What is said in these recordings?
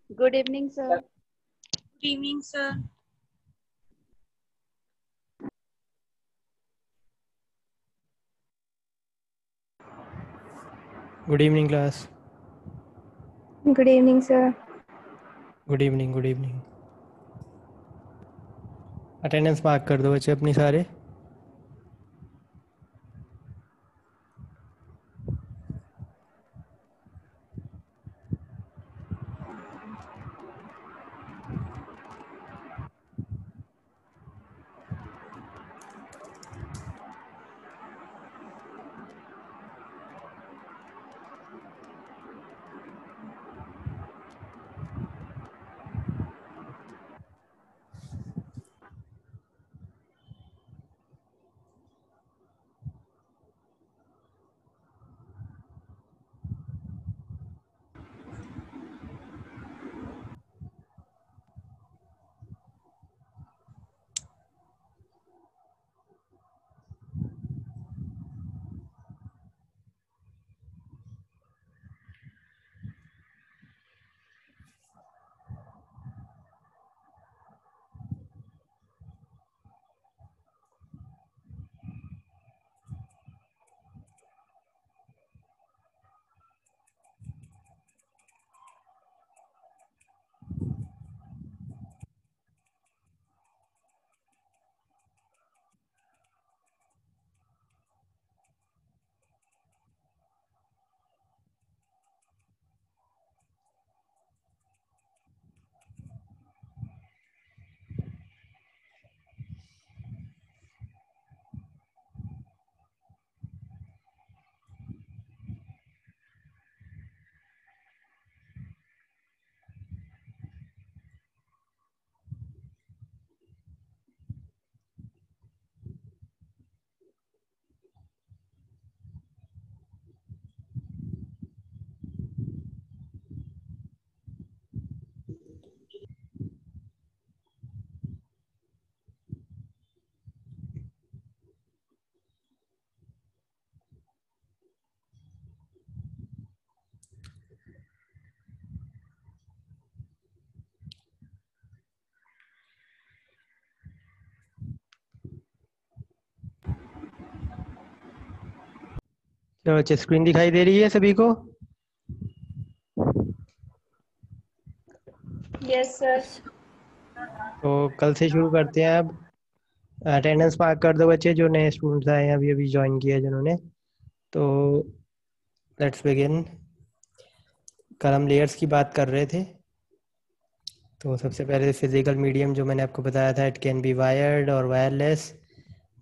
Good evening, sir. Good evening, sir. Good evening, class. Good evening, sir. Good evening, good evening. Attendance mark कर दो बच्चे अपनी सारे। तो बच्चे स्क्रीन दिखाई दे रही है सभी को? Yes, sir. तो कल से शुरू करते हैं। अब अटेंडेंस मार्क कर दो बच्चे जो नए स्टूडेंट्स आए हैं, अभी अभी ज्वाइन किया जिन्होंने। तो लेट्स बिगिन। कल हम लेयर्स की बात कर रहे थे। तो सबसे पहले फिजिकल मीडियम जो मैंने आपको बताया था, इट कैन बी वायर्ड और वायरलेस।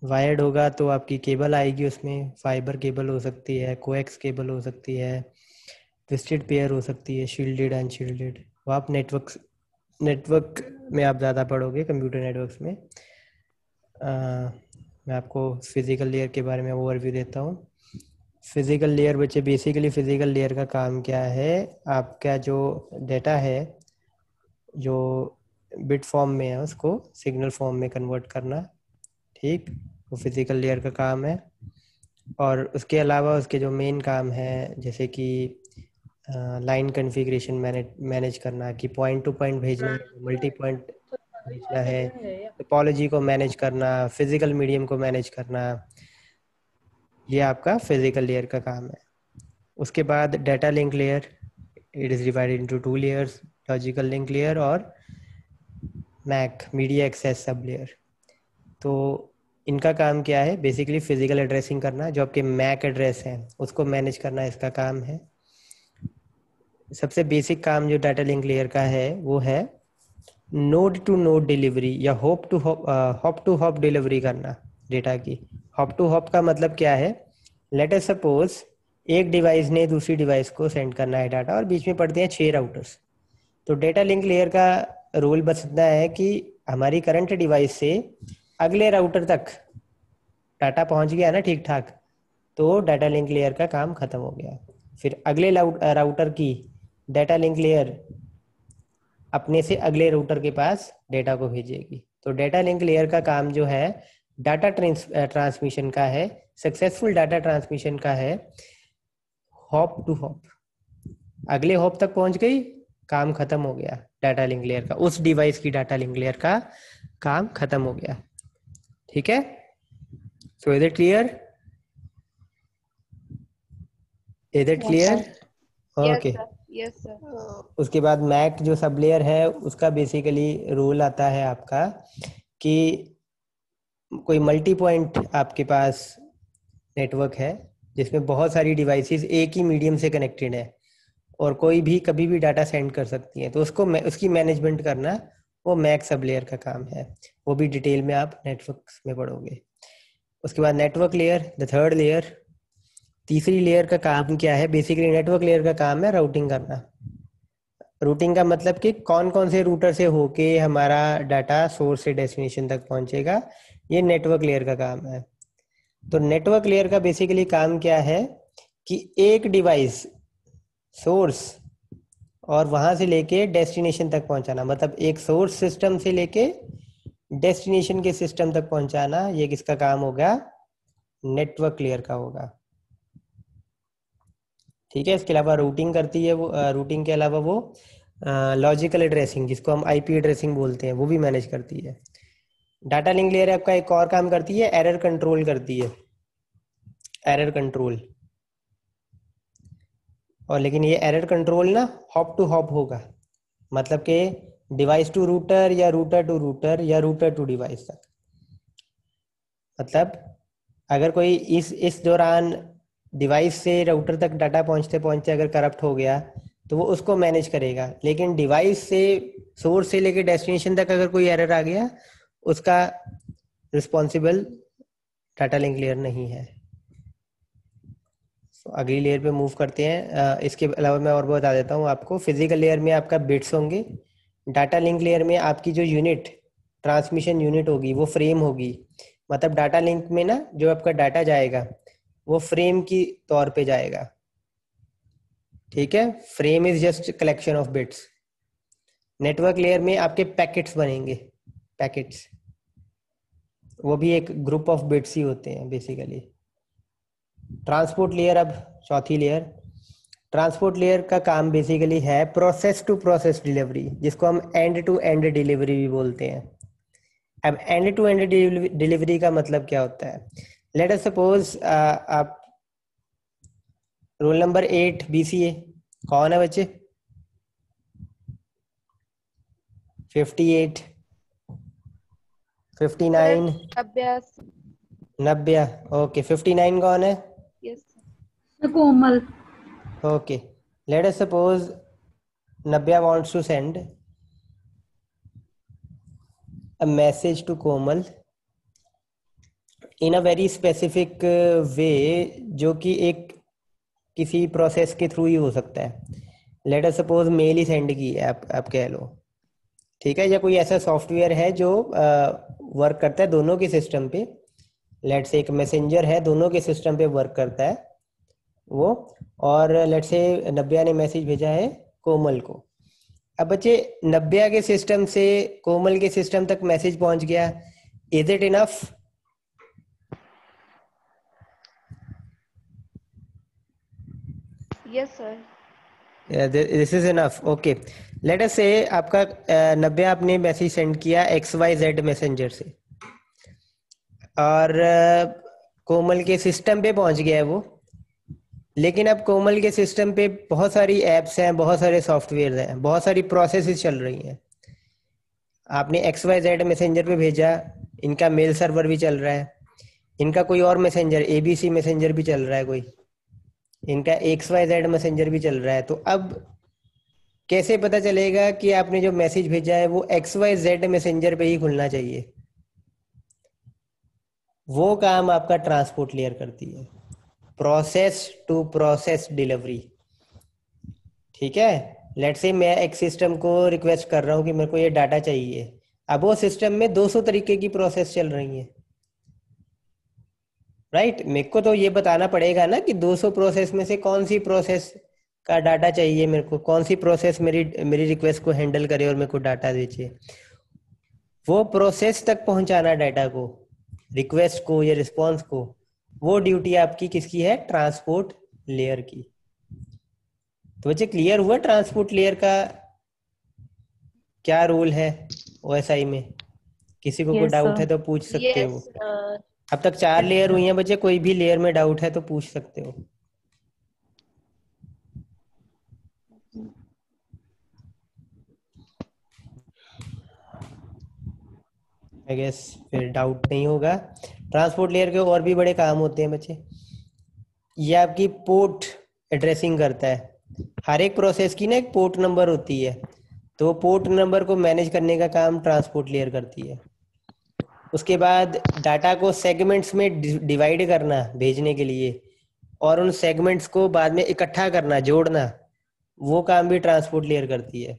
वायर्ड होगा तो आपकी केबल आएगी, उसमें फाइबर केबल हो सकती है, कोएक्स केबल हो सकती है, ट्विस्टेड पेयर हो सकती है, शील्डेड अनशील्डेड। वो आप नेटवर्क में आप ज़्यादा पढ़ोगे, कंप्यूटर नेटवर्क्स में। मैं आपको फिज़िकल लेयर के बारे में ओवरव्यू देता हूँ। फिज़िकल लेयर बच्चे, बेसिकली फिज़िकल लेयर का काम क्या है? आपका जो डेटा है जो बिट फॉर्म में है उसको सिग्नल फॉर्म में कन्वर्ट करना, ठीक? वो फिज़िकल लेयर का काम है। और उसके अलावा उसके जो मेन काम है, जैसे कि लाइन कॉन्फ़िगरेशन मैनेज करना, कि पॉइंट टू पॉइंट भेजना है, मल्टी पॉइंट भेजना है, टोपोलॉजी को मैनेज करना, फिजिकल मीडियम को मैनेज करना, ये आपका फिजिकल लेयर का काम है। उसके बाद data link layer, it is divided into 2 layers, logical link layer और MAC media access sub layer. तो इनका काम क्या है? बेसिकली फिजिकल एड्रेसिंग करना, जो आपके मैक एड्रेस हैं उसको मैनेज करना इसका काम है। सबसे बेसिक काम जो डाटा लिंक लेयर का है वो है नोड टू नोड डिलीवरी या हॉप टू हॉप डिलीवरी करना डेटा की। हॉप टू हॉप का मतलब क्या है? लेट अस सपोज एक डिवाइस ने दूसरी डिवाइस को सेंड करना है डाटा, और बीच में पड़ते हैं 6 राउटर्स। तो डेटा लिंक लेयर का रोल बचता है कि हमारी करंट डिवाइस से अगले राउटर तक डाटा पहुंच गया ना ठीक ठाक, तो डाटा लिंक लेयर का काम खत्म हो गया। फिर अगले राउटर की डाटा लिंक लेयर अपने से अगले राउटर के पास डेटा को भेजेगी। तो डाटा लिंक लेयर का काम जो है डाटा ट्रांसमिशन का है, सक्सेसफुल डाटा ट्रांसमिशन का है हॉप टू हॉप। अगले हॉप तक पहुंच गई काम खत्म हो गया डाटा लिंक लेयर का, उस डिवाइस की डाटा लिंक लेयर का काम खत्म हो गया। ठीक है, सो is it clear? Is it Yes, clear? sir. Okay. Yes, sir. उसके बाद मैक जो सब लेयर है उसका बेसिकली रूल आता है आपका कि कोई मल्टी पॉइंट आपके पास नेटवर्क है जिसमें बहुत सारी डिवाइसेस एक ही मीडियम से कनेक्टेड है और कोई भी कभी भी डाटा सेंड कर सकती है, तो उसको उसकी मैनेजमेंट करना वो मैक सब लेयर का काम है। वो भी डिटेल में आप नेटवर्क में पढ़ोगे। उसके बाद network layer, the third layer, तीसरी लेयर का काम क्या है? बेसिकली नेटवर्क लेयर का काम है राउटिंग करना। रूटिंग का मतलब कि कौन कौन से रूटर से होके हमारा डाटा सोर्स से डेस्टिनेशन तक पहुंचेगा, ये नेटवर्क लेयर का काम है। तो नेटवर्क लेयर का बेसिकली काम क्या है कि एक डिवाइस सोर्स और वहां से लेके डेस्टिनेशन तक पहुंचाना, मतलब एक सोर्स सिस्टम से लेके डेस्टिनेशन के सिस्टम तक पहुंचाना, ये किसका काम होगा? नेटवर्क लेयर का होगा। ठीक है, इसके अलावा रूटिंग करती है वो, रूटिंग के अलावा वो लॉजिकल एड्रेसिंग जिसको हम आईपी एड्रेसिंग बोलते हैं वो भी मैनेज करती है। डाटा लिंक लेयर आपका एक और काम करती है, एरर कंट्रोल करती है, एरर कंट्रोल। और लेकिन ये एरर कंट्रोल ना हॉप टू हॉप होगा, मतलब कि डिवाइस टू रूटर या रूटर टू रूटर या रूटर टू डिवाइस तक। मतलब अगर कोई इस दौरान डिवाइस से राउटर तक डाटा पहुंचते पहुंचते अगर करप्ट हो गया तो वो उसको मैनेज करेगा, लेकिन डिवाइस से सोर्स से लेके डेस्टिनेशन तक अगर कोई एरर आ गया उसका रिस्पॉन्सिबल डाटा लिंक लेयर नहीं है। अगली लेयर पे मूव करते हैं। इसके अलावा मैं और बता देता हूँ आपको, फिजिकल लेयर में आपका बिट्स होंगे, डाटा लिंक लेयर में आपकी जो यूनिट ट्रांसमिशन यूनिट होगी वो फ्रेम होगी। मतलब डाटा लिंक में ना जो आपका डाटा जाएगा वो फ्रेम की तौर पे जाएगा। ठीक है, frame is just collection of bits. Network layer में आपके पैकेट्स बनेंगे, पैकेट्स, वो भी एक ग्रुप ऑफ बिट्स ही होते हैं बेसिकली। ट्रांसपोर्ट लेयर, अब चौथी लेयर, ट्रांसपोर्ट लेयर का काम बेसिकली है प्रोसेस टू प्रोसेस डिलीवरी, जिसको हम एंड टू एंड डिलीवरी भी बोलते हैं। अब एंड टू एंड डिलीवरी का मतलब क्या होता है? लेट अस सपोज आप रोल नंबर 8 BCA, कौन है बच्चे? 58, 59, अभ्यास। नब्या। ओके, 59 कौन है? Yes. Komal. Okay, late us suppose Nabya wants to send a message to Komal in a very specific way, जो कि एक किसी प्रोसेस के थ्रू ही हो सकता है। लेट अस सपोज मेल ही सेंड की है, आप कह लो। ठीक है, या कोई ऐसा सॉफ्टवेयर है जो वर्क करता है दोनों के सिस्टम पे। लेट से एक मैसेंजर है, दोनों के सिस्टम पे वर्क करता है वो, और लेट से नब्या ने मैसेज भेजा है कोमल को। अब बच्चे नब्या के सिस्टम से कोमल के सिस्टम तक मैसेज पहुंच गया, is it enough? Yes, sir. This is enough. Okay, let us से आपका नब्या आपने मैसेज सेंड किया XYZ मैसेंजर से, और कोमल के सिस्टम पे पहुंच गया है वो। लेकिन अब कोमल के सिस्टम पे बहुत सारी एप्स हैं, बहुत सारे सॉफ्टवेयर हैं, बहुत सारी प्रोसेसेस चल रही हैं। आपने XYZ मैसेंजर पे भेजा, इनका मेल सर्वर भी चल रहा है, इनका कोई और मैसेंजर ABC मैसेंजर भी चल रहा है, कोई इनका XYZ मैसेंजर भी चल रहा है। तो अब कैसे पता चलेगा कि आपने जो मैसेज भेजा है वो XYZ मैसेंजर पे ही खुलना चाहिए? वो काम आपका ट्रांसपोर्ट लेयर करती है, प्रोसेस टू प्रोसेस डिलीवरी। ठीक है, लेट से मैं एक सिस्टम को रिक्वेस्ट कर रहा हूँ कि मेरे को ये डाटा चाहिए। अब वो सिस्टम में 200 तरीके की प्रोसेस चल रही है, राइट? मेरे को तो ये बताना पड़ेगा ना कि 200 प्रोसेस में से कौन सी प्रोसेस का डाटा चाहिए मेरे को, कौन सी प्रोसेस मेरी रिक्वेस्ट को हैंडल करे और मेरे को डाटा दीजिए। वो प्रोसेस तक पहुंचाना डाटा को, रिक्वेस्ट को या रिस्पॉन्स को, वो ड्यूटी आपकी किसकी है? ट्रांसपोर्ट लेयर की। तो बच्चे क्लियर हुआ ट्रांसपोर्ट लेयर का क्या रूल है ओएसआई में? किसी को कोई Yes, डाउट sir. है तो पूछ सकते हो। Yes, अब तक 4 लेयर हुई हैं बच्चे, कोई भी लेयर में डाउट है तो पूछ सकते हो। आई गेस फिर डाउट नहीं होगा। ट्रांसपोर्ट लेयर के और भी बड़े काम होते हैं बच्चे। ये आपकी पोर्ट एड्रेसिंग करता है। हर एक प्रोसेस की ना एक पोर्ट नंबर होती है, तो पोर्ट नंबर को मैनेज करने का काम ट्रांसपोर्ट लेयर करती है। उसके बाद डाटा को सेगमेंट्स में डिवाइड करना भेजने के लिए, और उन सेगमेंट्स को बाद में इकट्ठा करना, जोड़ना, वो काम भी ट्रांसपोर्ट लेयर करती है।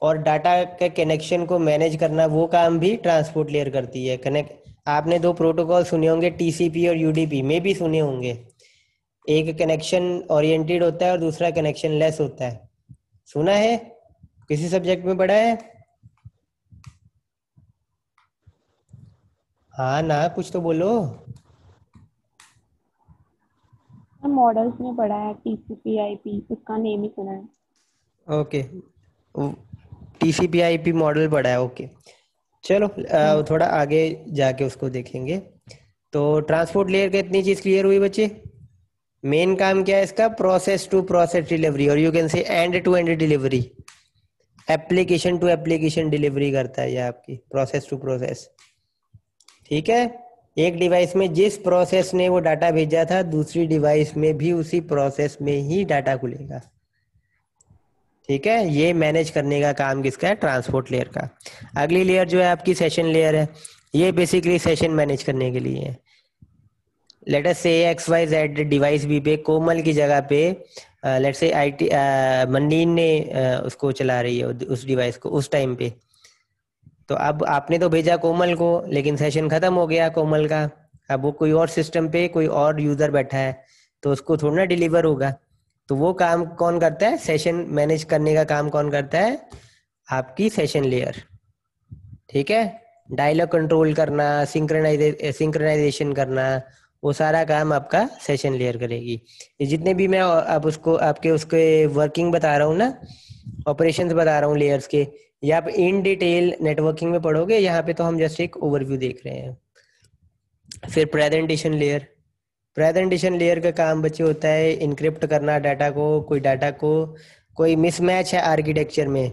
और डाटा के कनेक्शन को मैनेज करना, वो काम भी ट्रांसपोर्ट लेयर करती है। आपने 2 प्रोटोकॉल सुने होंगे, टीसीपी और यूडीपी में भी सुने होंगे। एक कनेक्शन ओरिएंटेड होता है और दूसरा कनेक्शन लेस होता है। सुना है? किसी सब्जेक्ट में पढ़ा है? हाँ ना, कुछ तो बोलो। मॉडल्स में पढ़ा है, TCP/IP, उसका नेम ही सुना है। ओके, TCP/IP मॉडल पढ़ा है। ओके, चलो थोड़ा आगे जाके उसको देखेंगे। तो ट्रांसपोर्ट लेयर का इतनी चीज क्लियर हुई बच्चे। मेन काम क्या है इसका? प्रोसेस टू प्रोसेस डिलीवरी, और you can say end to end delivery. Application to application delivery करता है ये आपकी, प्रोसेस टू प्रोसेस। ठीक है, एक डिवाइस में जिस प्रोसेस ने वो डाटा भेजा था, दूसरी डिवाइस में भी उसी प्रोसेस में ही डाटा खुलेगा। ठीक है, ये मैनेज करने का काम किसका है? ट्रांसपोर्ट लेयर का। अगली लेयर जो है आपकी सेशन लेयर है। ये बेसिकली सेशन मैनेज करने के लिए है। लेट अस से XYZ डिवाइस बी पे कोमल की जगह पे लेट से मनदीन ने उसको चला रही है, उस डिवाइस को उस टाइम पे। तो अब आपने तो भेजा कोमल को, लेकिन सेशन खत्म हो गया कोमल का। अब वो कोई और सिस्टम पे कोई और यूजर बैठा है, तो उसको थोड़ा ना डिलीवर होगा। तो वो काम कौन करता है? सेशन मैनेज करने का काम कौन करता है? आपकी सेशन लेयर। ठीक है, डायलॉग कंट्रोल करना, सिंक्रोनाइजेशन करना, वो सारा काम आपका सेशन लेयर करेगी। ये जितने भी मैं अब उसको आपके उसके वर्किंग बता रहा हूँ ना, ऑपरेशंस बता रहा हूँ लेयर्स के, ये आप इन डिटेल नेटवर्किंग में पढ़ोगे। यहाँ पे तो हम जस्ट एक ओवरव्यू देख रहे हैं। फिर प्रेजेंटेशन लेयर। प्रेजेंटेशन लेयर का काम बच्चे होता है इनक्रिप्ट करना डाटा को। कोई डाटा को कोई मिसमैच है आर्किटेक्चर में,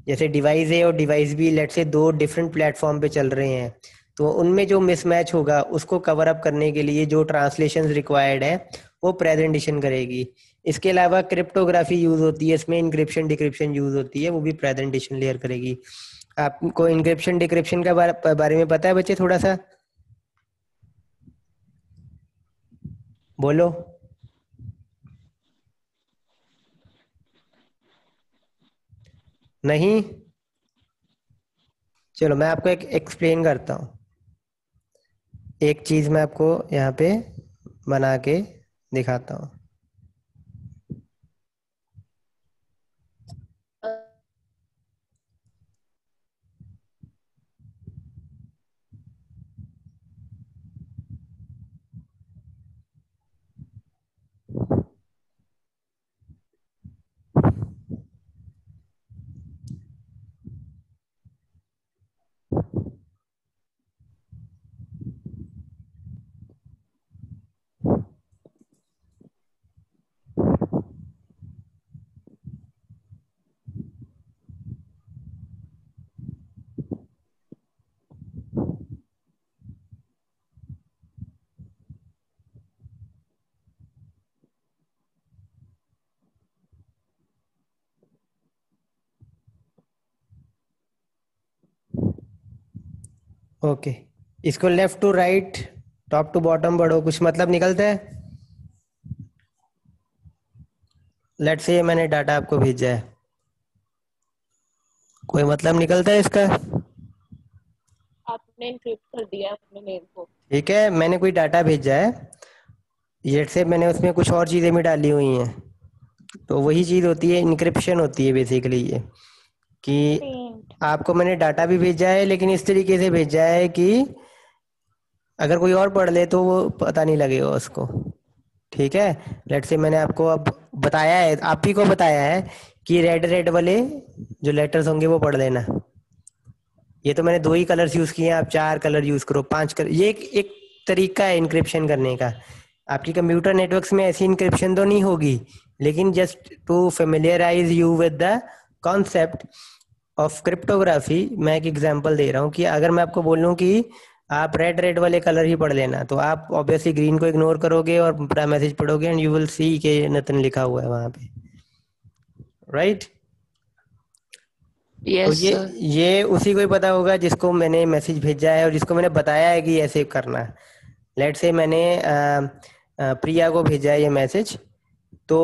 जैसे डिवाइस ए और डिवाइस बी लेट से 2 डिफरेंट प्लेटफॉर्म पे चल रहे हैं, तो उनमें जो मिसमैच होगा उसको कवर अप करने के लिए जो ट्रांसलेशन रिक्वायर्ड है वो प्रेजेंटेशन करेगी। इसके अलावा क्रिप्टोग्राफी यूज होती है इसमें, इंक्रिप्शन डिक्रिप्शन यूज होती है, वो भी प्रेजेंटेशन लेयर करेगी। आपको इंक्रिप्शन डिक्रिप्शन का बारे में पता है बच्चे? थोड़ा सा बोलो। नहीं? चलो मैं आपको एक एक्सप्लेन करता हूँ। एक चीज मैं आपको यहाँ पे बना के दिखाता हूँ। ओके, इसको left to right, top to bottom पढ़ो, कुछ मतलब निकलता है? लेट से मैंने डाटा आपको भेजा है, कोई मतलब निकलता है इसका? आपने इनक्रिप्ट कर दिया है अपने मेल को। ठीक है, मैंने कोई डाटा भेजा है, लेट से मैंने उसमें कुछ और चीजें भी डाली हुई हैं, तो वही चीज होती है इनक्रिप्शन होती है बेसिकली। ये कि आपको मैंने डाटा भी भेजा है, लेकिन इस तरीके से भेजा है कि अगर कोई और पढ़ ले तो वो पता नहीं लगेगा उसको। ठीक है, लेट से मैंने आपको अब बताया है, आप ही को बताया है कि रेड रेड वाले जो लेटर्स होंगे वो पढ़ लेना। ये तो मैंने 2 ही कलर्स यूज किए हैं, आप 4 कलर यूज करो, 5 कलर। ये एक तरीका है इंक्रिप्शन करने का। आपकी कंप्यूटर नेटवर्क्स में ऐसी इंक्रिप्शन तो नहीं होगी, लेकिन just to familiarise you with the concept of cryptography मैं एक एग्जांपल दे रहा हूँ कि अगर मैं आपको बोलूँ कि आप रेड रेड वाले कलर ही पढ़ लेना, तो आप ऑब्वियसली ग्रीन को इग्नोर करोगे और पूरा मैसेज पढ़ोगे एंड यू विल सी कि नथन लिखा हुआ है वहां पे, राइट? तो यस सर। ये उसी को ही पता होगा जिसको मैंने मैसेज भेजा है और जिसको मैंने बताया है कि ऐसे करना। लेट से मैंने प्रिया को भेजा है ये मैसेज, तो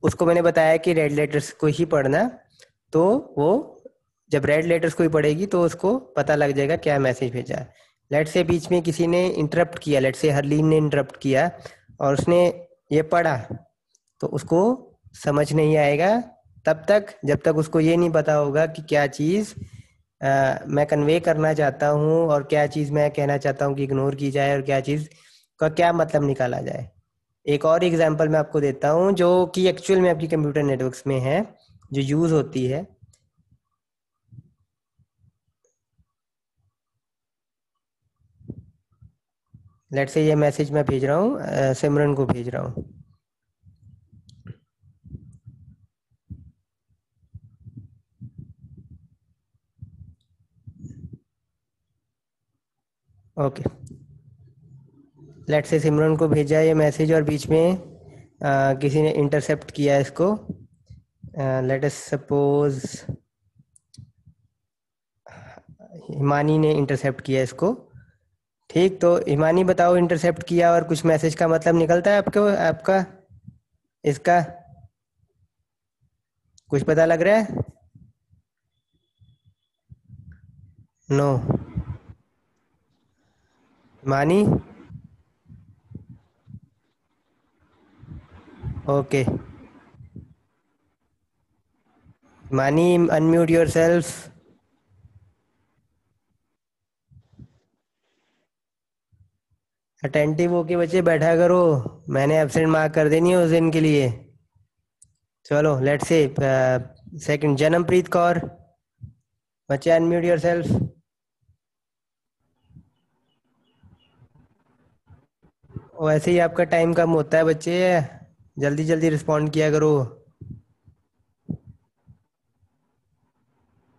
उसको मैंने बताया कि रेड लेटर्स को ही पढ़ना, तो वो जब रेड लेटर्स को ही पढ़ेगी तो उसको पता लग जाएगा क्या मैसेज भेजा है। लेट से बीच में किसी ने इंटरप्ट किया, लेट से हरलीन ने इंटरप्ट किया और उसने ये पढ़ा, तो उसको समझ नहीं आएगा तब तक जब तक उसको ये नहीं पता होगा कि क्या चीज़ मैं कन्वे करना चाहता हूँ और क्या चीज़ मैं कहना चाहता हूँ कि इग्नोर की जाए और क्या चीज़ का क्या मतलब निकाला जाए। एक और एग्जांपल मैं आपको देता हूँ जो कि एक्चुअल में आपकी कंप्यूटर नेटवर्क्स में है, जो यूज़ होती है। लेट से ये मैसेज मैं भेज रहा हूँ, सिमरन को भेज रहा हूँ। ओके, लेट से सिमरन को भेजा ये मैसेज और बीच में किसी ने इंटरसेप्ट किया इसको। लेट अस सपोज हिमानी ने इंटरसेप्ट किया इसको, ठीक? तो हिमानी बताओ, इंटरसेप्ट किया और कुछ मैसेज का मतलब निकलता है आपको, आपका इसका कुछ पता लग रहा है? No. Himani, okay. Himani, unmute yourself. Attentive होके बच्चे बैठा करो, मैंने एब्सेंट मार्क कर देनी है उस दिन के लिए। चलो लेट्स से सेकंड, जन्मप्रीत कौर, बच्चे अनम्यूट योरसेल्फ। वैसे ही आपका टाइम कम होता है बच्चे, जल्दी जल्दी रिस्पॉन्ड किया करो।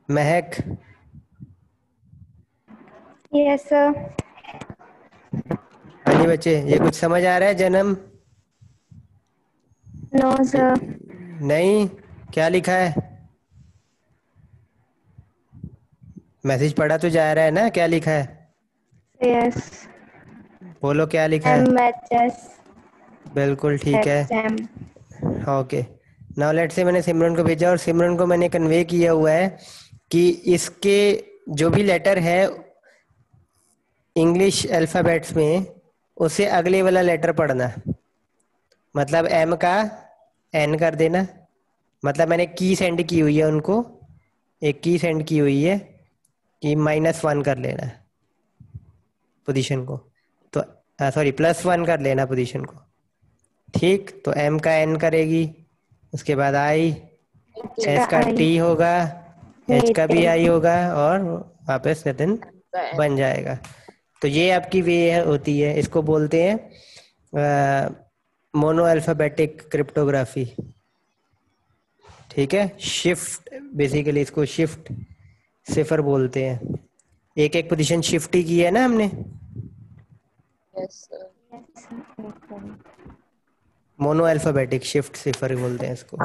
महक, यस सर। हाँ जी बच्चे, ये कुछ समझ आ रहा है? जन्म नो सर। नहीं, क्या लिखा है? मैसेज पढ़ा तो जा रहा है ना, क्या लिखा है? यस। बोलो क्या लिखा है? MHS बिल्कुल ठीक है। एग्जाम। ओके, नाउ लेट से मैंने सिमरन को भेजा और सिमरन को मैंने कन्वे किया हुआ है कि इसके जो भी लेटर है इंग्लिश अल्फ़ाबेट्स में, उससे अगले वाला लेटर पढ़ना। मतलब एम का एन कर देना। मतलब मैंने की सेंड की हुई है उनको, एक की सेंड की हुई है कि -1 कर लेना पोजीशन को, तो सॉरी +1 कर लेना पोजीशन को, ठीक? तो एम का एन करेगी, उसके बाद आई, एस का आई। टी होगा, एच का भी टेन। आई होगा और वापस नितिन बन जाएगा। तो ये आपकी वे होती है, इसको बोलते हैं मोनो अल्फाबेटिक क्रिप्टोग्राफी, ठीक है? शिफ्ट, बेसिकली इसको शिफ्ट सिफर बोलते हैं। एक एक पोजीशन शिफ्ट ही की है ना हमने, yes sir. Mono alphabetic shift cipher बोलते हैं इसको।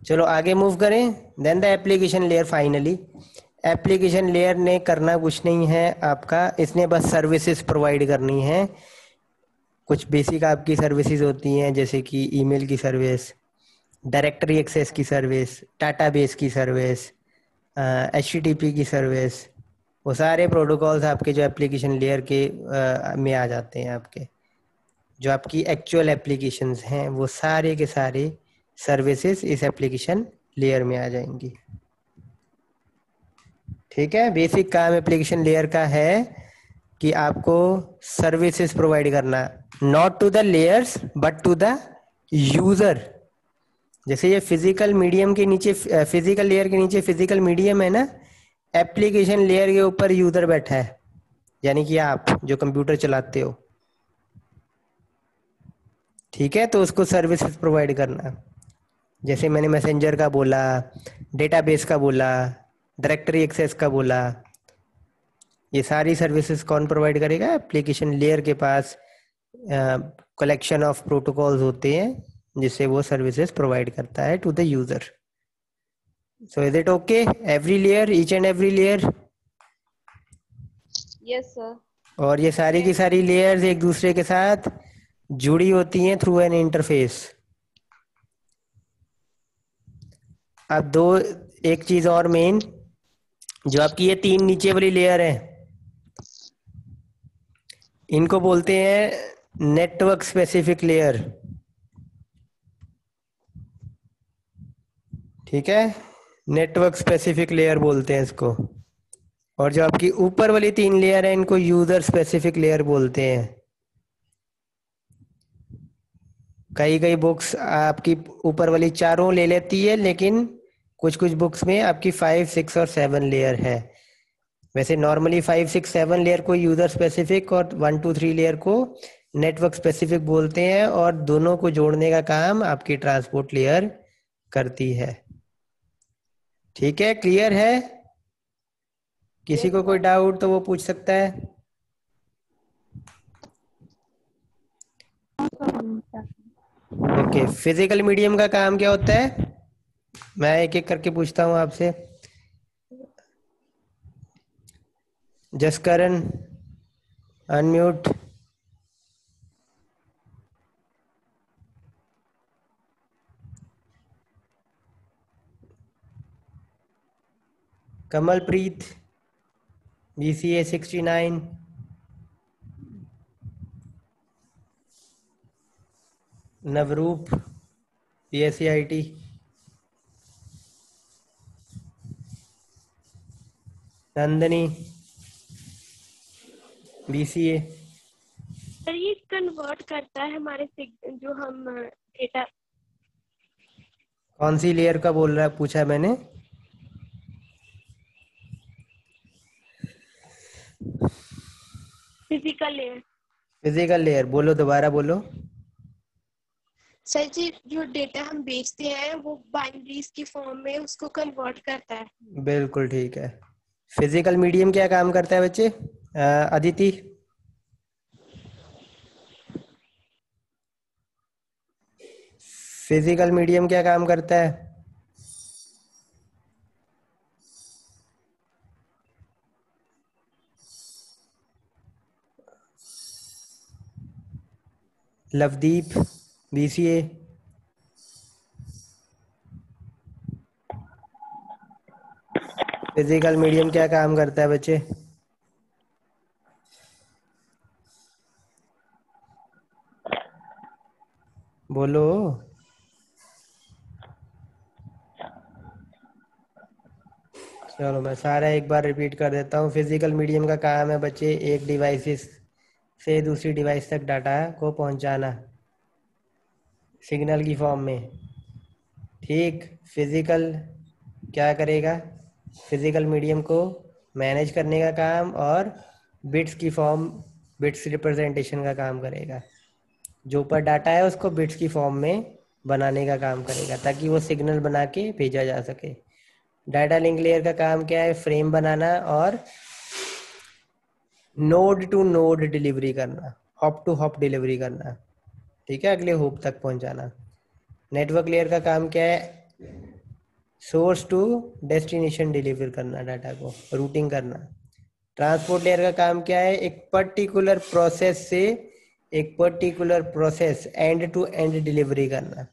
चलो आगे मूव करें। Then the application layer, finally application layer ने करना कुछ नहीं है आपका, इसने बस सर्विसेज प्रोवाइड करनी है। कुछ बेसिक आपकी सर्विसेज होती हैं जैसे कि ईमेल की सर्विस, डायरेक्टरी एक्सेस की सर्विस, डाटाबेस की सर्विस, HTTP की सर्विस, वो सारे प्रोटोकॉल्स आपके जो एप्लीकेशन लेयर के में आ जाते हैं। आपके जो आपकी एक्चुअल एप्लीकेशंस हैं वो सारे के सारे सर्विसेज इस एप्लीकेशन लेयर में आ जाएंगी, ठीक है? बेसिक काम एप्लीकेशन लेयर का है कि आपको सर्विसेज प्रोवाइड करना, not to the layers but to the user. जैसे ये फिजिकल मीडियम के नीचे, फिजिकल लेयर के नीचे फिजिकल मीडियम है ना, एप्लीकेशन लेयर के ऊपर यूजर बैठा है, यानी कि आप जो कंप्यूटर चलाते हो, ठीक है। तो उसको सर्विसेज प्रोवाइड करना, जैसे मैंने मैसेंजर का बोला, डेटाबेस का बोला, डायरेक्टरी एक्सेस का बोला, ये सारी सर्विसेज कौन प्रोवाइड करेगा? एप्लीकेशन लेयर के पास कलेक्शन ऑफ प्रोटोकॉल्स होते हैं जिससे वो सर्विसेज प्रोवाइड करता है to the user. So is it okay? Every layer, each and every layer. Yes, sir. और ये सारी की सारी लेयर्स एक दूसरे के साथ जुड़ी होती हैं थ्रू एन इंटरफेस। अब दो, एक चीज और मेन, जो आपकी ये तीन नीचे वाली लेयर है, इनको बोलते हैं नेटवर्क स्पेसिफिक लेयर, ठीक है। नेटवर्क स्पेसिफिक लेयर बोलते हैं इसको। और जो आपकी ऊपर वाली तीन लेयर है, इनको यूजर स्पेसिफिक लेयर बोलते हैं। कई कई बुक्स आपकी ऊपर वाली चारों ले लेती है, लेकिन कुछ कुछ बुक्स में आपकी 5, 6 और 7 लेयर है। वैसे नॉर्मली 5, 6, 7 लेयर को यूजर स्पेसिफिक और 1, 2, 3 लेयर को नेटवर्क स्पेसिफिक बोलते हैं, और दोनों को जोड़ने का काम आपकी ट्रांसपोर्ट लेयर करती है। ठीक है, क्लियर है? किसी को कोई डाउट तो वो पूछ सकता है। ओके, फिजिकल मीडियम का काम क्या होता है? मैं एक एक करके पूछता हूँ आपसे। Jaskaran, unmute. Kamalpreet, BCA 69। नवरूप, PSCIT। Nandini, BCA। Sir ये कन्वर्ट करता है हमारे जो हम डेटा। कौन सी लेयर का बोल रहा है, पूछा मैंने? Physical layer. फिजिकल लेयर, बोलो, दोबारा बोलो। सर जी जो डेटा हम बेचते हैं वो बाइनरीज की फॉर्म में उसको कन्वर्ट करता है। बिल्कुल ठीक है। फिजिकल मीडियम क्या काम करता है बच्चे? अदिति। फिजिकल मीडियम क्या काम करता है? लवदीप, BCA। फिजिकल मीडियम क्या काम करता है बच्चे? बोलो। चलो मैं सारा एक बार रिपीट कर देता हूँ। फिजिकल मीडियम का काम है बच्चे, एक डिवाइसेस से दूसरी डिवाइस तक डाटा को पहुंचाना सिग्नल की फॉर्म में। ठीक, फिजिकल क्या करेगा? फिजिकल मीडियम को मैनेज करने का काम और बिट्स की फॉर्म, बिट्स रिप्रेजेंटेशन का काम करेगा। जो ऊपर डाटा है उसको बिट्स की फॉर्म में बनाने का काम करेगा, ताकि वो सिग्नल बना के भेजा जा सके। डाटा लिंक लेयर का काम क्या है? फ्रेम बनाना और नोड टू नोड डिलीवरी करना, हॉप टू हॉप डिलीवरी करना, ठीक है, अगले होप तक पहुंचाना। नेटवर्क लेयर का काम क्या है? सोर्स टू डेस्टिनेशन डिलीवर करना, डाटा को रूटिंग करना। ट्रांसपोर्ट लेयर का काम क्या है? एक पर्टिकुलर प्रोसेस से एक particular process end to end delivery करना।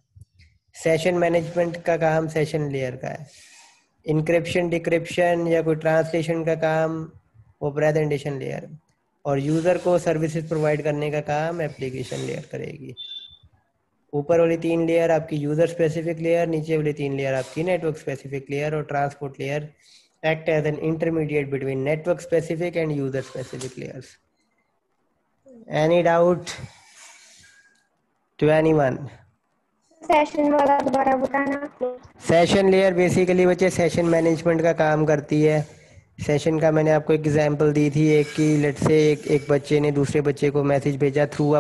सेशन मैनेजमेंट का काम सेशन लेयर का है। इंक्रिप्शन, डिक्रिप्शन या कोई ट्रांसलेशन का काम वो प्रेजेंटेशन लेयर, और यूजर को सर्विसेज प्रोवाइड करने का काम एप्लीकेशन लेयर करेगी। ऊपर वाली तीन लेयर आपकी यूजर स्पेसिफिक लेयर, नीचे वाली तीन लेयर आपकी नेटवर्क स्पेसिफिक लेयर, और transport layer act as an intermediate between network specific and user specific layers. Any doubt to anyone? Session वाला दोबारा बताना। सेशन लेयर बेसिकली बच्चे सेशन मैनेजमेंट का काम करती है। सेशन का मैंने आपको एग्जांपल दी थी एक की, लेट से एक बच्चे ने दूसरे बच्चे को मैसेज भेजा थ्रू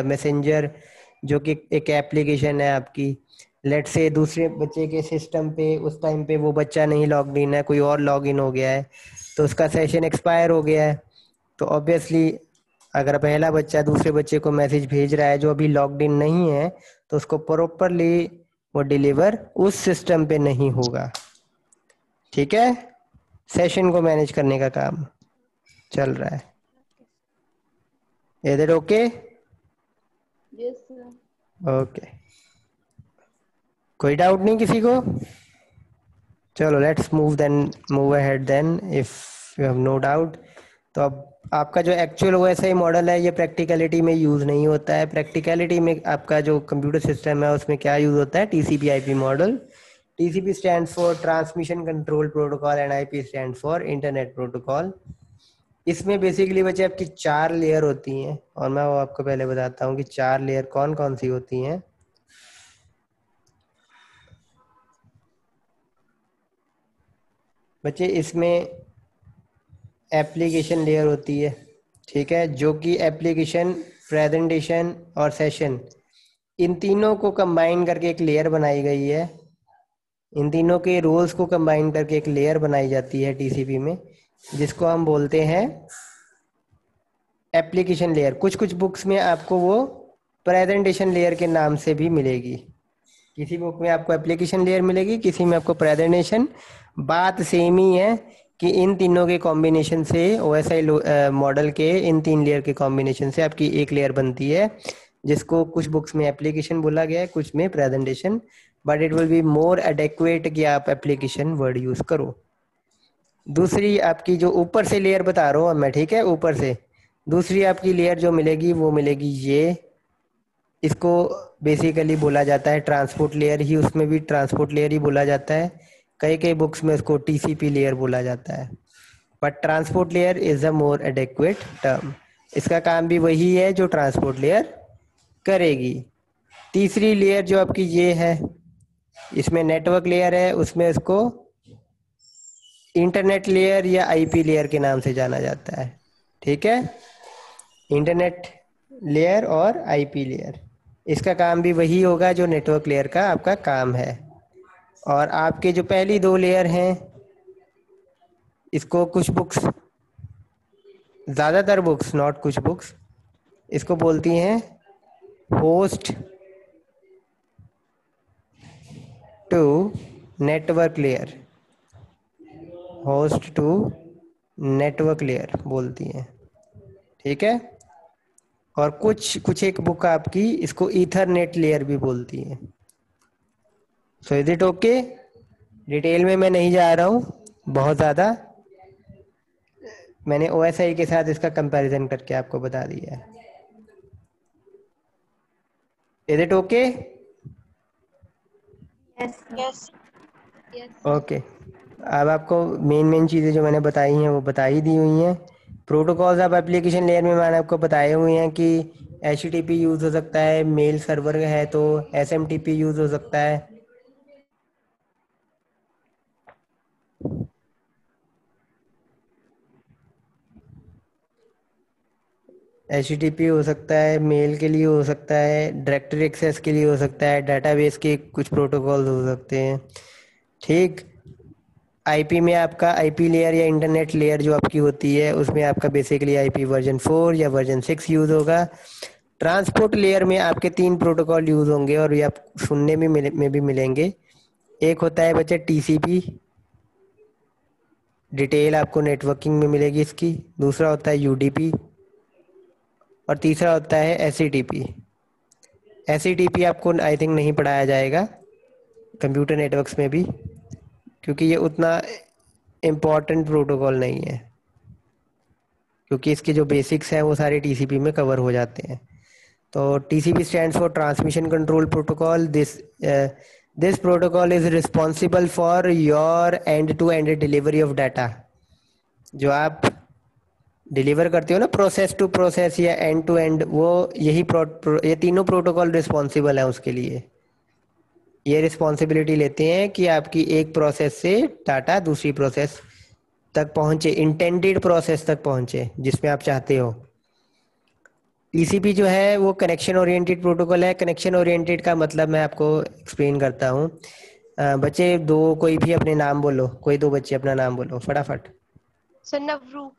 मैसेंजर, जो कि एक एप्लीकेशन है आपकी। लेट से दूसरे बच्चे के सिस्टम पे उस टाइम पे वो बच्चा नहीं लॉग इन है, कोई और लॉग इन हो गया है, तो उसका सेशन एक्सपायर हो गया है। तो ऑब्वियसली अगर पहला बच्चा दूसरे बच्चे को मैसेज भेज रहा है जो अभी लॉग्ड इन नहीं है, तो उसको प्रॉपरली वो डिलीवर उस सिस्टम पे नहीं होगा। ठीक है, सेशन को मैनेज करने का काम चल रहा है। Is it okay? Yes sir. Okay, कोई डाउट नहीं किसी को? चलो let's move ahead then if you have no doubt. तो अब आपका जो एक्चुअल OSI मॉडल है ये प्रैक्टिकलिटी में यूज नहीं होता है। प्रैक्टिकलिटी में आपका जो कंप्यूटर सिस्टम है उसमें क्या यूज होता है? TCP/IP model. TCP stand for transmission control protocol and IP stand for internet protocol. इसमें बेसिकली बच्चे आपकी 4 लेयर होती हैं, और मैं वो आपको पहले बताता हूँ कि 4 लेयर कौन कौन सी होती हैं। बच्चे इसमें एप्लीकेशन लेयर होती है, ठीक है, जो कि एप्लीकेशन, प्रेजेंटेशन और सेशन, इन तीनों को कंबाइन करके एक लेयर बनाई गई है। इन तीनों के रोल्स को कंबाइन करके एक लेयर बनाई जाती है TCP में, जिसको हम बोलते हैं एप्लीकेशन लेयर। कुछ कुछ बुक्स में आपको वो प्रेजेंटेशन लेयर के नाम से भी मिलेगी। किसी बुक में आपको एप्लीकेशन लेयर मिलेगी, किसी में आपको प्रेजेंटेशन। बात सेम ही है कि इन तीनों के कॉम्बिनेशन से OSI मॉडल के इन 3 लेयर के कॉम्बिनेशन से आपकी एक लेयर बनती है, जिसको कुछ बुक्स में एप्लीकेशन बोला गया है, कुछ में presentation, but it will be more adequate कि आप एप्लीकेशन वर्ड यूज करो। दूसरी आपकी जो ऊपर से लेयर बता रहा हूँ मैं, ठीक है, ऊपर से दूसरी आपकी लेयर जो मिलेगी वो मिलेगी ये। इसको बेसिकली बोला जाता है ट्रांसपोर्ट लेयर ही, उसमें भी ट्रांसपोर्ट लेयर ही बोला जाता है। कई कई बुक्स में इसको TCP लेयर बोला जाता है, but transport layer is a more adequate term. इसका काम भी वही है जो ट्रांसपोर्ट लेयर करेगी। तीसरी लेयर जो आपकी ये है, इसमें नेटवर्क लेयर है, उसमें इसको इंटरनेट लेयर या IP लेयर के नाम से जाना जाता है। ठीक है, इंटरनेट लेयर और IP लेयर, इसका काम भी वही होगा जो नेटवर्क लेयर का आपका काम है। और आपके जो पहली 2 लेयर हैं, इसको कुछ बुक्स, ज़्यादातर बुक्स, नॉट कुछ बुक्स, इसको बोलती हैं host to network layer. Host to network layer बोलती हैं, ठीक है। और कुछ एक बुक आपकी इसको ईथरनेट लेयर भी बोलती है। सो इज इट ओके? डिटेल में मैं नहीं जा रहा हूँ बहुत ज़्यादा, मैंने OSI के साथ इसका कंपैरिजन करके आपको बता दिया है। Is it okay? Yes yes yes. Okay, अब आपको मेन चीज़ें जो मैंने बताई हैं वो बता ही दी हुई हैं। प्रोटोकॉल्स ऑफ एप्लीकेशन लेयर में मैंने आपको बताए हुए हैं कि HTTP यूज़ हो सकता है, मेल सर्वर है तो SMTP यूज़ हो सकता है। HTTP हो सकता है, मेल के लिए हो सकता है, डायरेक्टरी एक्सेस के लिए हो सकता है, डाटाबेस के कुछ प्रोटोकॉल्स हो सकते हैं। ठीक, IP में आपका IP लेयर या इंटरनेट लेयर जो आपकी होती है, उसमें आपका बेसिकली IP वर्जन 4 या वर्जन 6 यूज़ होगा। ट्रांसपोर्ट लेयर में आपके 3 प्रोटोकॉल यूज़ होंगे और ये आप सुनने में भी मिलेंगे। एक होता है बच्चे TCP, डिटेल आपको नेटवर्किंग में मिलेगी इसकी। दूसरा होता है UDP और तीसरा होता है SCTP। SCTP आपको आई थिंक नहीं पढ़ाया जाएगा कंप्यूटर नेटवर्क्स में भी, क्योंकि ये उतना इम्पोर्टेंट प्रोटोकॉल नहीं है, क्योंकि इसके जो बेसिक्स हैं वो सारे TCP में कवर हो जाते हैं। तो TCP stands for transmission control protocol. This protocol is responsible for your end to end delivery of data. जो आप डिलीवर करते हो ना, प्रोसेस टू प्रोसेस या एंड टू एंड, वो ये तीनों प्रोटोकॉल रिस्पॉन्सिबल है उसके लिए। ये रिस्पॉन्सिबिलिटी लेते हैं कि आपकी एक प्रोसेस से डाटा दूसरी प्रोसेस तक पहुंचे, इंटेंडेड प्रोसेस तक पहुंचे जिसमें आप चाहते हो। टीसीपी जो है वो कनेक्शन ओरिएंटेड प्रोटोकॉल है। कनेक्शन ओरिएंटेड का मतलब मैं आपको एक्सप्लेन करता हूँ। बच्चे दो कोई भी अपने नाम बोलो, कोई दो बच्चे अपना नाम बोलो फटाफट। सर नवरूप।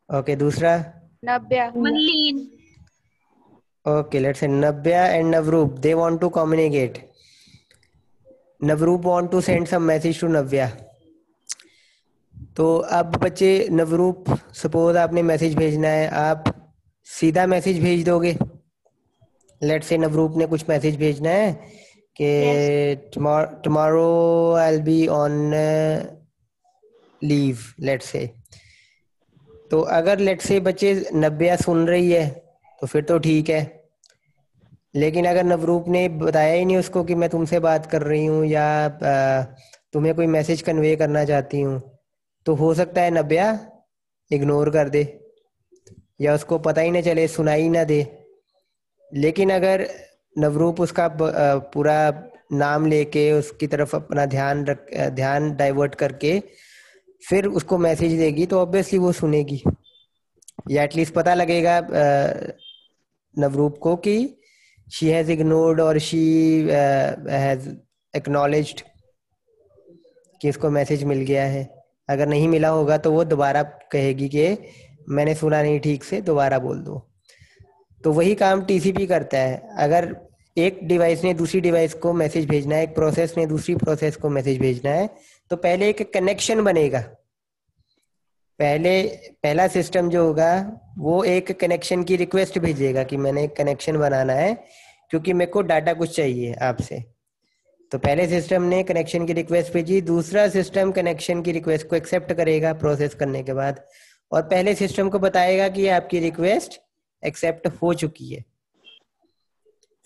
ओके, दूसरा? नव्या। मनलीन। Okay, let's say Navya and Navroop, they want to communicate. Navroop want to send some message to Navya. तो अब बच्चे नवरूप, सपोज आपने मैसेज भेजना है, आप सीधा मैसेज भेज दोगे। लेट्स से नवरूप ने कुछ मैसेज भेजना है कि tomorrow I will be on leave, let's say. तो अगर लेट्स से बच्चे नव्या सुन रही है तो फिर तो ठीक है, लेकिन अगर नवरूप ने बताया ही नहीं उसको कि मैं तुमसे बात कर रही हूँ या तुम्हें कोई मैसेज कन्वे करना चाहती हूँ, तो हो सकता है नव्या इग्नोर कर दे या उसको पता ही ना चले, सुनाई ना दे। लेकिन अगर नवरूप उसका पूरा नाम लेके उसकी तरफ अपना ध्यान डाइवर्ट करके फिर उसको मैसेज देगी तो ऑब्वियसली वो सुनेगी, या एटलीस्ट पता लगेगा नवरूप को कि she has ignored or she has acknowledged कि इसको मैसेज मिल गया है। अगर नहीं मिला होगा तो वो दोबारा कहेगी कि मैंने सुना नहीं ठीक से, दोबारा बोल दो। तो वही काम टीसीपी करता है। अगर एक डिवाइस ने दूसरी डिवाइस को मैसेज भेजना है, एक प्रोसेस ने दूसरी प्रोसेस को मैसेज भेजना है, तो पहले एक कनेक्शन बनेगा। पहला सिस्टम जो होगा वो एक कनेक्शन की रिक्वेस्ट भेजेगा कि मैंने एक कनेक्शन बनाना है क्योंकि मेरे को डाटा कुछ चाहिए आपसे। तो पहले सिस्टम ने कनेक्शन की रिक्वेस्ट भेजी, दूसरा सिस्टम कनेक्शन की रिक्वेस्ट को एक्सेप्ट करेगा प्रोसेस करने के बाद, और पहले सिस्टम को बताएगा कि आपकी रिक्वेस्ट एक्सेप्ट हो चुकी है।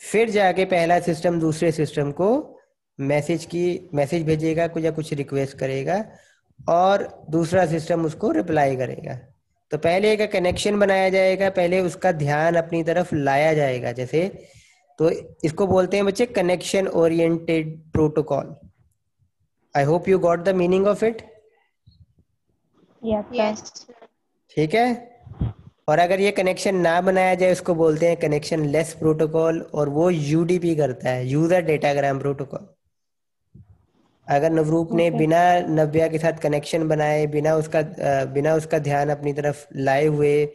फिर जाके पहला सिस्टम दूसरे सिस्टम को मैसेज भेजेगा या कुछ रिक्वेस्ट करेगा और दूसरा सिस्टम उसको रिप्लाई करेगा। तो पहले एक कनेक्शन बनाया जाएगा, पहले उसका ध्यान अपनी तरफ लाया जाएगा। जैसे तो इसको बोलते हैं बच्चे connection oriented protocol. I hope you got the meaning of it. Yes. ठीक है। और अगर ये कनेक्शन ना बनाया जाए उसको बोलते हैं कनेक्शन लेस प्रोटोकॉल, और वो यूडीपी करता है, यूजर डेटाग्राम प्रोटोकॉल। अगर नवरूप ने बिना नव्या के साथ कनेक्शन बनाए, बिना उसका ध्यान अपनी तरफ लाए हुए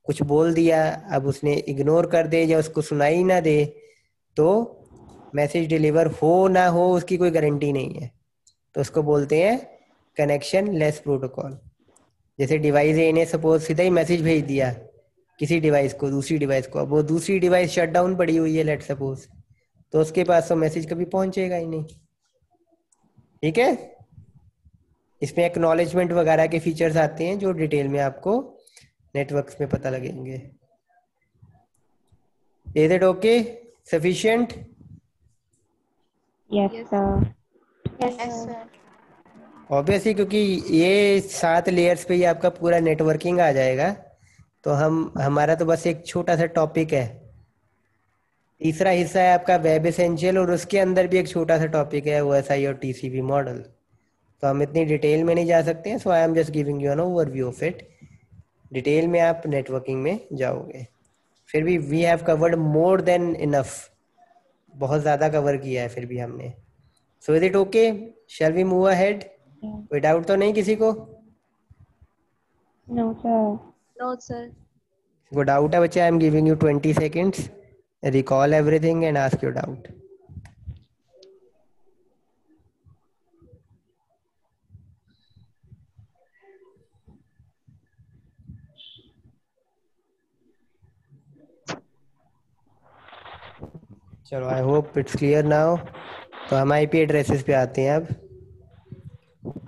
कुछ बोल दिया, अब उसने इग्नोर कर दे या उसको सुनाई ना दे, तो मैसेज डिलीवर हो ना हो उसकी कोई गारंटी नहीं है। तो उसको बोलते हैं कनेक्शन लेस प्रोटोकॉल। जैसे डिवाइस ए ने सपोज सीधा ही मैसेज भेज दिया किसी डिवाइस को दूसरी डिवाइस को, अब वो दूसरी डिवाइस शट डाउन पड़ी हुई है लेट सपोज, तो उसके पास तो मैसेज कभी पहुंचेगा ही नहीं। ठीक है। इसमें एक्नॉलेजमेंट वगैरह के फीचर्स आते हैं जो डिटेल में आपको नेटवर्क्स में पता लगेंगे। Is it okay, sufficient? Yes sir. Yes sir. Obviously क्योंकि ये 7 लेयर्स पे ही आपका पूरा नेटवर्किंग आ जाएगा, तो हमारा तो बस एक छोटा सा टॉपिक है। तीसरा हिस्सा है आपका वेब एसेंशियल, और उसके अंदर भी एक छोटा सा टॉपिक है ओएसआई और टीसीपी मॉडल। तो हम इतनी डिटेल में नहीं जा सकते हैं, so I am just giving you an overview of it. Detail में आप नेटवर्किंग में जाओगे। फिर भी we have covered more than enough, बहुत ज़्यादा कवर किया है फिर भी हमने। So is it okay, shall we move ahead? कोई डाउट तो नहीं किसी को? No sir. No sir. को डाउट है बच्चे? I am giving you 20 seconds, recall everything and ask your doubt. चलो, I hope it's clear now. तो हम आईपी एड्रेसेस पे आते हैं। अब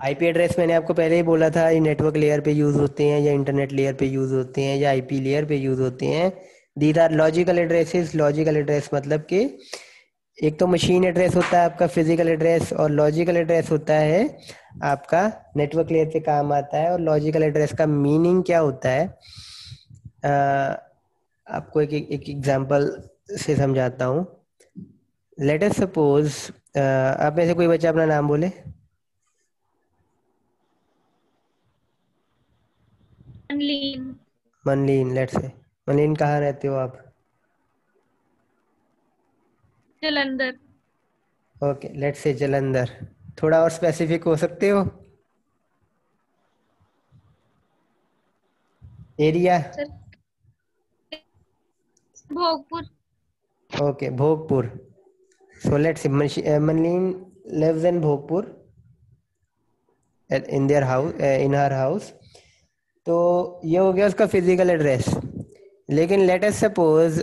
आईपी एड्रेस मैंने आपको पहले ही बोला था, ये नेटवर्क लेयर पे यूज होते हैं या इंटरनेट लेयर पे यूज होते हैं या आईपी लेयर पे यूज होते हैं। These are logical addresses. Logical address मतलब कि एक तो मशीन एड्रेस होता है आपका फिजिकल एड्रेस, और लॉजिकल एड्रेस होता है आपका नेटवर्क लेयर पे काम आता है। और लॉजिकल एड्रेस का मीनिंग क्या होता है, आपको एक एग्जांपल से समझाता हूँ। लेट अस सपोज आप में से कोई बच्चा अपना नाम बोले। मनलीन। मनलीन, लेट्स से। मनलीन, कहाँ रहते हो आप? Jalandhar. Okay, let's say Jalandhar. थोड़ा और स्पेसिफिक हो सकते हो? Area. Sir Bhogpur. Okay, Bhogpur. So let's say Manleen lives in Bhogpur in their house, in her house. तो ये हो गया उसका फिजिकल एड्रेस। लेकिन लेट अस सपोज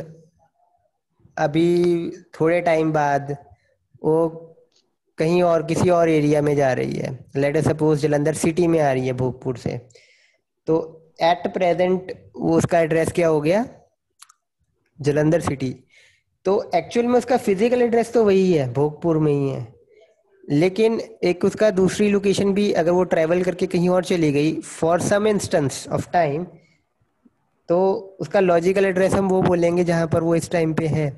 अभी थोड़े टाइम बाद वो कहीं और किसी और एरिया में जा रही है। Late us suppose Jalandhar city में आ रही है भोगपुर से। तो एट प्रेजेंट वो उसका एड्रेस क्या हो गया? जलंधर सिटी। तो एक्चुअल में उसका फिजिकल एड्रेस तो वही है, भोगपुर में ही है। लेकिन एक उसका दूसरी लोकेशन भी अगर वो ट्रैवल करके कहीं और चली गई for some instance of time, तो उसका लॉजिकल एड्रेस हम वो बोलेंगे जहां पर वो इस टाइम पे है।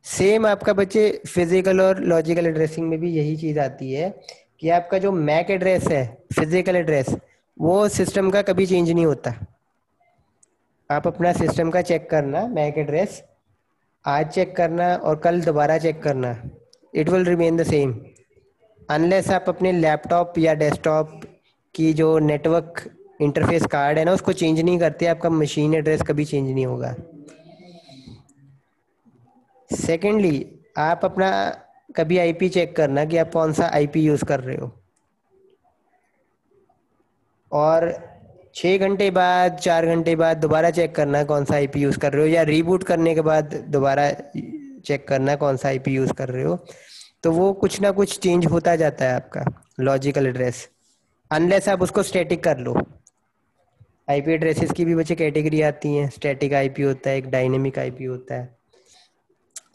सेम आपका बच्चे फिजिकल और लॉजिकल एड्रेसिंग में भी यही चीज आती है कि आपका जो मैक एड्रेस है, फिजिकल एड्रेस, वो सिस्टम का कभी चेंज नहीं होता। आप अपना सिस्टम का चेक करना, मैक एड्रेस आज चेक करना और कल दोबारा चेक करना, it will remain the same unless आप अपने लैपटॉप या डेस्कटॉप की जो नेटवर्क इंटरफेस कार्ड है ना उसको चेंज नहीं करते, आपका मशीन एड्रेस कभी चेंज नहीं होगा। सेकेंडली, आप अपना कभी आईपी चेक करना कि आप कौन सा आईपी यूज कर रहे हो, और 6 घंटे बाद 4 घंटे बाद दोबारा चेक करना कौन सा आईपी यूज कर रहे हो, या रीबूट करने के बाद दोबारा चेक करना कौन सा आईपी यूज कर रहे हो। तो वो कुछ ना कुछ चेंज होता जाता है आपका लॉजिकल एड्रेस, अनलेस आप उसको स्टैटिक कर लो। आईपी एड्रेसेस की भी बच्चे कैटेगरी आती हैं, स्टैटिक आईपी होता है, एक डायनेमिक आईपी होता है।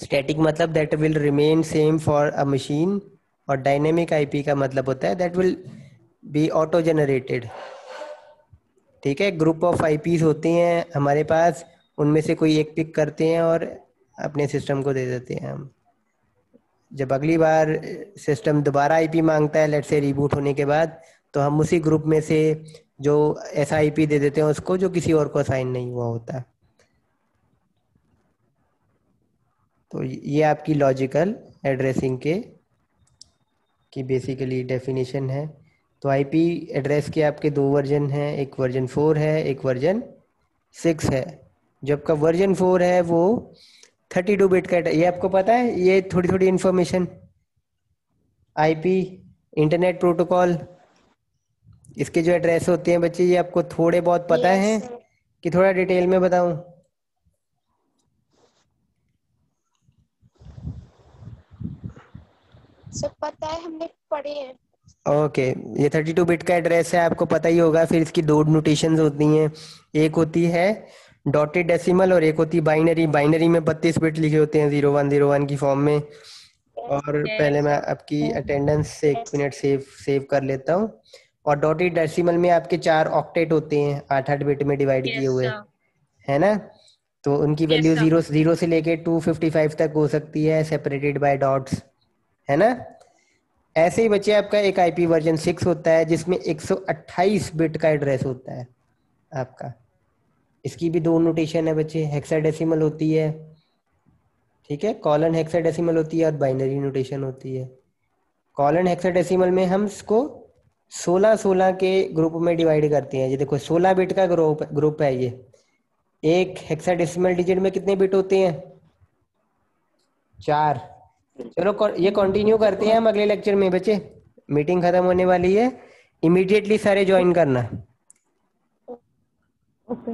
स्टैटिक मतलब that will remain same for a machine, और डायनेमिक आईपी का मतलब होता है that will be auto generated. ठीक है, ग्रुप ऑफ आईपीज होते हैं हमारे पास, उनमें से कोई एक पिक करते हैं और अपने सिस्टम को दे देते हैं हम। जब अगली बार सिस्टम दोबारा आईपी मांगता है, लेट से रिबूट होने के बाद, तो हम उसी ग्रुप में से जो ऐसा आईपी दे देते हैं उसको जो किसी और को असाइन नहीं हुआ होता। तो ये आपकी लॉजिकल एड्रेसिंग के की बेसिकली डेफिनेशन है। तो आईपी एड्रेस के आपके दो वर्जन हैं, एक वर्जन 4 है, एक वर्जन 6 है। जब का वर्जन 4 है वो 32 बिट का, ये आपको पता है, ये थोड़ी थोड़ी इंफॉर्मेशन आईपी इंटरनेट प्रोटोकॉल इसके जो एड्रेस होते हैं बच्चे, ये आपको थोड़े बहुत पता Yes, है sir. कि थोड़ा डिटेल में बताऊं? सब पता है, हमने पढ़े हैं। ओके, ये 32 बिट का एड्रेस है, आपको पता ही होगा। फिर इसकी दो नोटेशंस होती हैं, एक होती है डॉटेड डेसिमल और एक होती है बाइनरी। बाइनरी में 32 बिट लिखे होते हैं 0101 की फॉर्म में। और पहले मैं आपकी अटेंडेंस से 1 मिनट सेव कर लेता हूँ। और डॉटेड डेसिमल में आपके 4 ऑक्टेट होते हैं, 8-8 बिट में डिवाइड किए हुए, है ना। तो उनकी वैल्यू जीरो से लेके 255 तक हो सकती है, सेपरेटेड बाय डॉट्स, है ना। ऐसे ही बच्चे आपका एक आईपी वर्जन 6 होता है जिसमें 128 बिट का एड्रेस होता है आपका। इसकी भी दो नोटेशन है बच्चे, हेक्साडेसिमल होती है, ठीक है, कॉलन हेक्साडेसिमल होती है और बाइनरी नोटेशन होती है। कॉलन हेक्साडेसिमल में हम इसको 16-16 के ग्रुप में डिवाइड करते हैं। ये देखो 16 बिट का ग्रुप है ये। एक हेक्साडेसिमल डिजिट में कितने बिट होते हैं? 4। चलो ये कंटिन्यू करते हैं हम अगले लेक्चर में बच्चे, मीटिंग खत्म होने वाली है, इमीडिएटली सारे ज्वाइन करना। ओके।